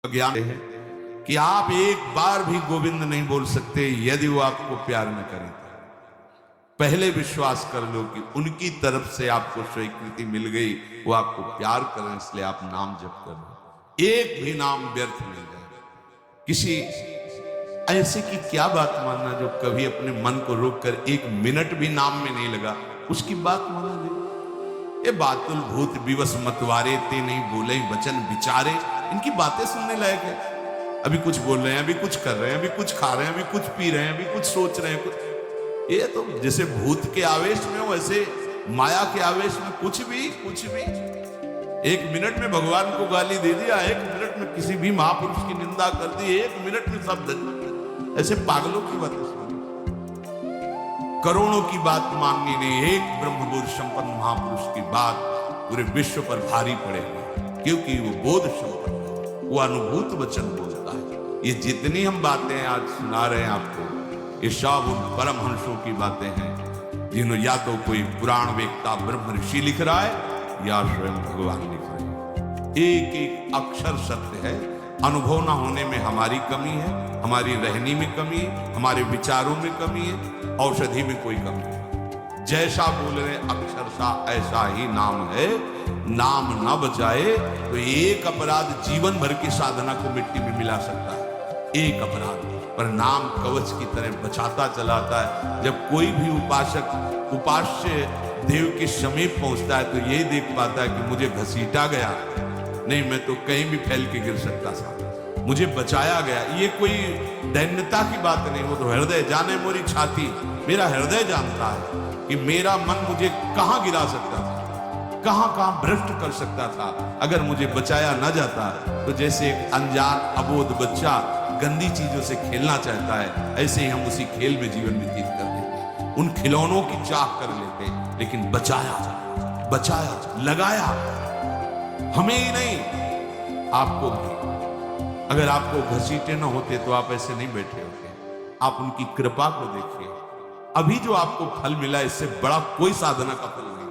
ज्ञान है कि आप एक बार भी गोविंद नहीं बोल सकते यदि वो आपको प्यार न करें। पहले विश्वास कर लो कि उनकी तरफ से आपको स्वीकृति मिल गई, वो आपको प्यार करें, इसलिए आप नाम जप कर लो। एक भी नाम व्यर्थ नहीं जाए। किसी ऐसे की क्या बात मानना जो कभी अपने मन को रोककर एक मिनट भी नाम में नहीं लगा, उसकी बात माना नहीं। ये बातुल भूत विवश मतवारे ते नहीं बोले वचन विचारे, इनकी बातें सुनने लायक है। अभी कुछ बोल रहे हैं, अभी कुछ कर रहे हैं, अभी कुछ खा रहे हैं, अभी कुछ पी रहे हैं, अभी कुछ सोच रहे हैं, कुछ ये तो जैसे भूत के आवेश में, वैसे माया के आवेश में कुछ भी एक मिनट में भगवान को गाली दे दिया, एक मिनट में किसी भी महापुरुष की निंदा कर दी, एक मिनट में सब ऐसे पागलों की बातें सुनी। करोड़ों की बात माननी नहीं, एक ब्रह्मबोध संपन्न महापुरुष की बात पूरे विश्व पर भारी पड़ेगी, क्योंकि वो बोध संपन्न, वो अनुभूत वचन बोलता है। ये जितनी हम बातें आज सुना रहे हैं आपको, ये सब उन परमहंसों की बातें हैं जिन्होंने या तो कोई पुराण वेत्ता ब्रह्म ऋषि लिख रहा है या स्वयं भगवान लिख रहे हैं। एक एक अक्षर सत्य है। अनुभव न होने में हमारी कमी है, हमारी रहनी में कमी है, हमारे विचारों में कमी है, औषधि में कोई कमी है। जैसा बोल रहे अक्षरशा ऐसा ही नाम है। नाम न बचाए तो एक अपराध जीवन भर की साधना को मिट्टी में मिला सकता है, एक अपराध, पर नाम कवच की तरह बचाता चलाता है। जब कोई भी उपासक उपास्य देव के समीप पहुंचता है तो यही देख पाता है कि मुझे घसीटा गया नहीं, मैं तो कहीं भी फैल के गिर सकता था, मुझे बचाया गया। ये कोई दैन्यता की बात नहीं, वो तो हृदय जाने मोरी छाती, मेरा हृदय जानता है कि मेरा मन मुझे कहां गिरा सकता था, कहां कहां भ्रष्ट कर सकता था। अगर मुझे बचाया न जाता तो जैसे एक अनजान अबोध बच्चा गंदी चीजों से खेलना चाहता है, ऐसे ही हम उसी खेल में जीवन व्यतीत कर लेते, उन खिलौनों की चाह कर लेते। लेकिन बचाया, लगाया, हमें ही नहीं आपको भी। अगर आपको घसीटे न होते तो आप ऐसे नहीं बैठे होते। आप उनकी कृपा को देखिए। अभी जो आपको फल मिला, इससे बड़ा कोई साधना का फल नहीं।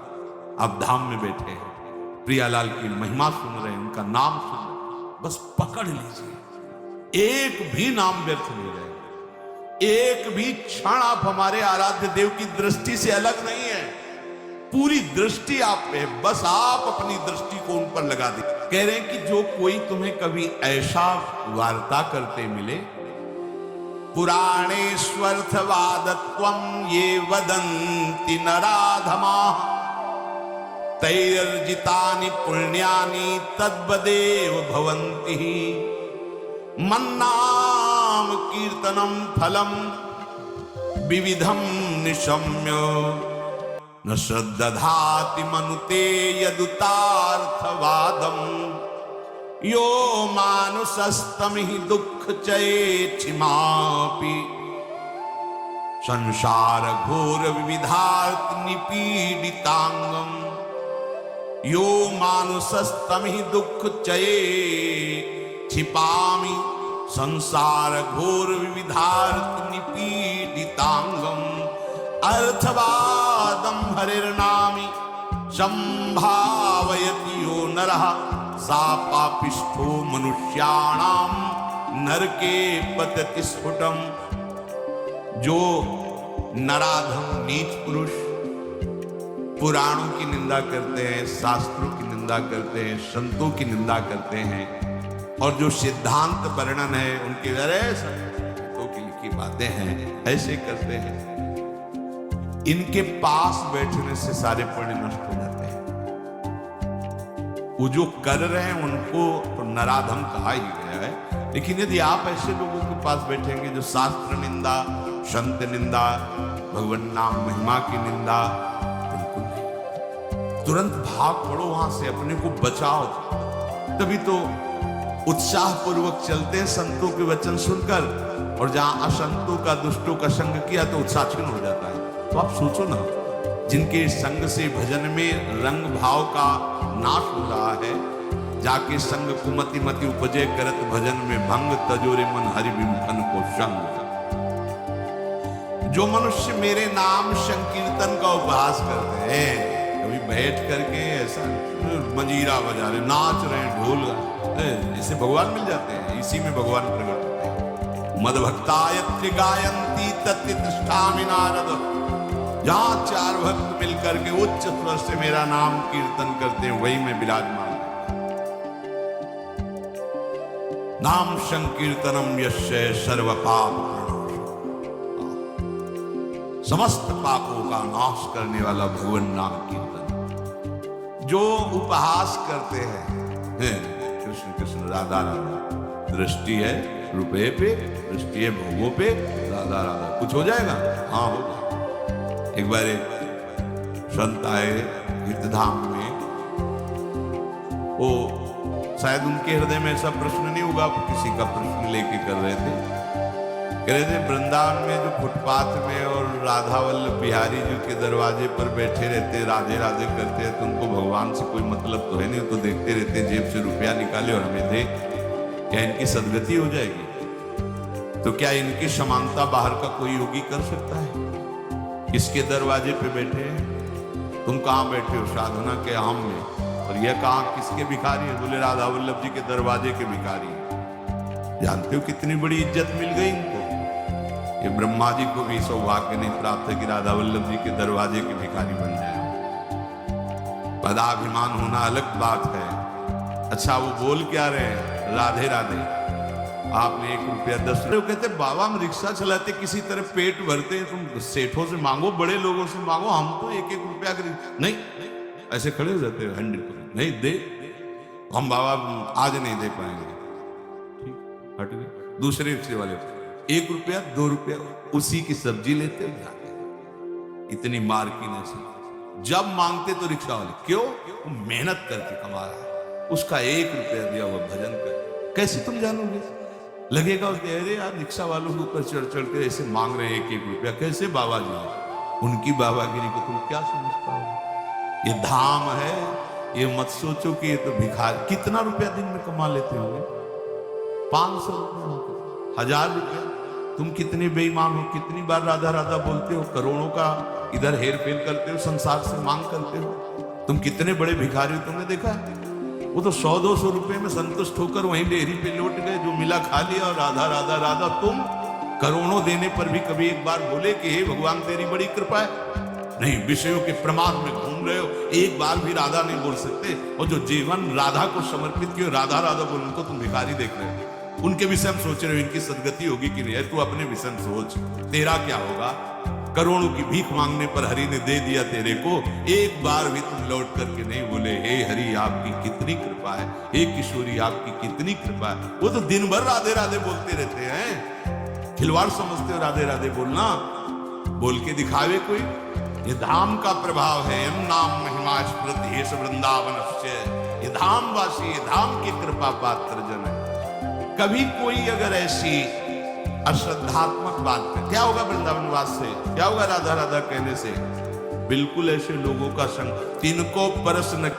आप धाम में बैठे हैं, प्रियालाल की महिमा सुन रहे हैं, उनका नाम सुन रहे हैं, बस पकड़ लीजिए। एक भी नाम व्यर्थ नहीं जाएगा। एक भी क्षण आप हमारे आराध्य देव की दृष्टि से अलग नहीं है। पूरी दृष्टि आप पे, बस आप अपनी दृष्टि को उन पर लगा दे। कह रहे हैं कि जो कोई तुम्हें कभी ऐसा वार्ता करते मिले, पुराणेष्वर्थवादत्वं ये वदन्ति नराधमा तैर्जितानि पुण्यानि तद्वदेव भवन्ति। मन्नाम कीर्तनम फलम विविधम निशम्य न श्रद्धाति मनुते यदुतार्थवादम। यो मानुषस्तमिहि दुःख चेक्षिमापि संसार घोर विविधार्थ निपीडितांगम। यो मानुषस्तमिहि दुःख छिपामि संसार घोर विविधार्थ निपीडितांगम। अर्थवादम हरिर्नामी संभावयति यो नरः सा पापिष्ठो मनुष्याणाम नरके पतति स्फुटम। जो नराधम नीच पुरुष पुराणों की निंदा करते हैं, शास्त्रों की निंदा करते हैं, संतों की निंदा करते हैं, और जो सिद्धांत वर्णन है उनके अरे संतों की लिखी बातें हैं, ऐसे करते हैं, इनके पास बैठने से सारे पुण्य नष्ट हो जाते हैं। वो जो कर रहे हैं उनको तो नराधम कहा ही गया है। लेकिन यदि आप ऐसे लोगों के पास बैठेंगे जो शास्त्र निंदा, संत निंदा, भगवान नाम महिमा की निंदा, बिल्कुल नहीं। तुरंत भाग पड़ो वहां से, अपने को बचाओ। तभी तो उत्साह पूर्वक चलते हैं संतों के वचन सुनकर, और जहां असंतों का, दुष्टों का संग किया तो उत्साह क्षीण हो जाता है। तो आप सोचो ना, जिनके संग से भजन में रंग भाव का नाश हो रहा है, जाके संग कुमति मति उपजे करत भजन में भंग तजोरे मन हरि विमुखन को संग। जो मनुष्य मेरे नाम संकीर्तन का उपहास करते हैं, कभी बैठ करके ऐसा मंजीरा बजा रहे, नाच रहे, ढोल इसे भगवान मिल जाते हैं, इसी में भगवान प्रकट होते हैं। मद भक्तायत्र गायंती तत्ति तिष्ठामि नारद। जहां चार भक्त मिलकर के उच्च स्वर से मेरा नाम कीर्तन करते हैं, वही मैं विराजमान। नाम संकीर्तनम यस्य सर्व पाप प्रणोष। समस्त पापों का नाश करने वाला भगवान नाम कीर्तन। जो उपहास करते हैं कृष्ण कृष्ण राधा राधा, दृष्टि है रुपये पे, दृष्टि है भोगों पे, राधा राधा, कुछ हो जाएगा? हाँ हो जाएगा। एक बार एक संत आए हितधाम में, वो शायद उनके हृदय में ऐसा प्रश्न नहीं होगा, किसी का प्रश्न लेके कर रहे थे। कह रहे थे वृंदावन में जो फुटपाथ में और राधा वल्लभ बिहारी जी के दरवाजे पर बैठे रहते, राधे राधे करते हैं, तो उनको भगवान से कोई मतलब तो है नहीं, तो देखते रहते जेब से रुपया निकाले और हमें दे, क्या इनकी सदगति हो जाएगी? तो क्या इनकी समानता बाहर का कोई योगी कर सकता है? किसके दरवाजे पे बैठे हैं? तुम कहाँ बैठे हो? साधना के आम में। और यह कहाँ किसके भिखारी है? बोले राधा वल्लभ जी के दरवाजे के भिखारी हैं। जानते हो कितनी बड़ी इज्जत मिल गई इनको? ये ब्रह्मा जी को भी सौभाग्य नहीं प्राप्त है कि राधा वल्लभ जी के दरवाजे के भिखारी बन जाए। पदाभिमान होना अलग बात है। अच्छा वो बोल क्या रहे हैं? राधे राधे। आपने 1 रुपया 10 रुपये, कहते बाबा हम रिक्शा चलाते किसी तरह पेट भरते हैं, तुम सेठों से मांगो, बड़े लोगों से मांगो, हम तो 1-1 रुपया नहीं, ऐसे खड़े हो जाते हैं। 100% नहीं दे, हम बाबा आज नहीं दे पाएंगे। ठीक, हट गए। दूसरे रिक्शे वाले 1 रुपया 2 रुपया उसी की सब्जी लेते हो जाते। इतनी मार्किन ऐसी, जब मांगते तो रिक्शा वाले क्यों? मेहनत करके कमा रहा है, उसका 1 रुपया दिया हुआ भजन कर। कैसे तुम जानोगे? लगेगा उसके, अरे यार रिक्शा वालों के ऊपर चढ़ चढ़ के ऐसे मांग रहे हैं 1-1 रुपया, कैसे बाबा जी? उनकी बाबागिरी को तुम क्या समझता हो? ये धाम है, ये मत सोचो कि ये तो भिखारी। कितना रुपया दिन में कमा लेते होंगे? 500 रुपया, 1000 रुपया। तुम कितने बेईमान हो, कितनी बार राधा राधा बोलते हो, करोड़ों का इधर हेर फेर करते हो, संसार से मांग करते हो। तुम कितने बड़े भिखारी हो, तुमने देखा है? वो तो 100-200 रुपए में संतुष्ट होकर वहीं डेयरी पे लौट गए, जो मिला खा लिया और राधा राधा राधा। तुम करोड़ों देने पर भी कभी एक बार बोले कि हे भगवान तेरी बड़ी कृपा है? नहीं, विषयों के प्रमाद में घूम रहे हो, एक बार भी राधा नहीं बोल सकते। और जो जीवन राधा को समर्पित किए, राधा राधा बोल, उनको तुम भिखारी देख रहे हो। उनके विषय में सोच रहे हो इनकी सदगति होगी कि नहीं? तू अपने विषय में सोच, तेरा क्या होगा? करोड़ों की भीख मांगने पर हरि ने दे दिया तेरे को, एक बार भी तुम लौट करके नहीं बोले हे हरि आपकी कितनी कृपा है, हे किशोरी आपकी कितनी कृपा है। वो तो दिन भर राधे राधे बोलते रहते हैं। खिलवाड़ समझते हो राधे राधे बोलना? बोल के दिखावे कोई? ये धाम का प्रभाव है। एम नाम महिमा स्मृति हेश वृंदावन, ये धाम वासी, ये धाम की कृपा पात्र जन है। कभी कोई अगर ऐसी अश्रद्धात्मक बात है, क्या होगा वृंदावन वास से? क्या होगा राधा राधा कहने से? बिल्कुल ऐसे लोगों का संग, तिनको परस न